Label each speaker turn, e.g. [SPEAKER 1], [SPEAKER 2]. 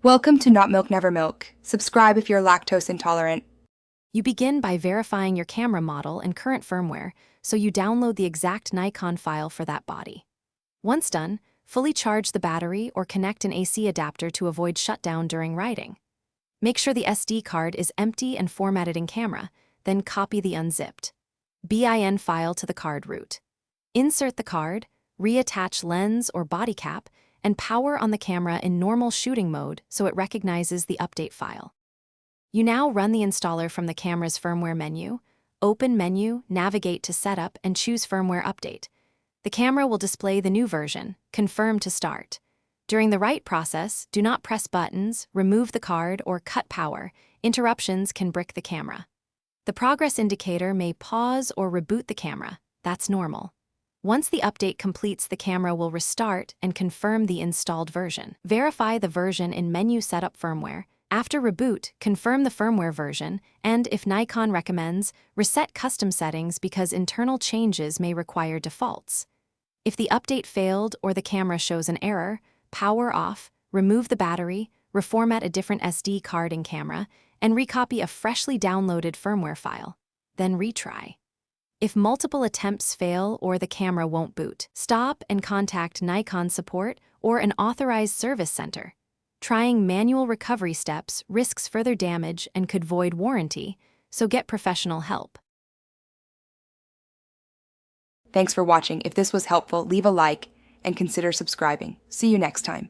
[SPEAKER 1] Welcome to Not Milk Never Milk. Subscribe if you're lactose intolerant.
[SPEAKER 2] You begin by verifying your camera model and current firmware, so you download the exact Nikon file for that body. Once done, fully charge the battery or connect an AC adapter to avoid shutdown during writing. Make sure the SD card is empty and formatted in camera, then copy the unzipped BIN file to the card root. Insert the card, reattach lens or body cap, and power on the camera in normal shooting mode so it recognizes the update file. You now run the installer from the camera's firmware menu, open menu, navigate to Setup, and choose Firmware Update. The camera will display the new version, confirm to start. During the write process, do not press buttons, remove the card, or cut power. Interruptions can brick the camera. The progress indicator may pause or reboot the camera. That's normal. Once the update completes, the camera will restart and confirm the installed version. Verify the version in Menu Setup Firmware. After reboot, confirm the firmware version, and if Nikon recommends, reset custom settings because internal changes may require defaults. If the update failed or the camera shows an error, power off, remove the battery, reformat a different SD card in camera, and recopy a freshly downloaded firmware file. Then retry. If multiple attempts fail or the camera won't boot, stop and contact Nikon support or an authorized service center. Trying manual recovery steps risks further damage and could void warranty, so get professional help.
[SPEAKER 1] Thanks for watching. If this was helpful, leave a like and consider subscribing. See you next time.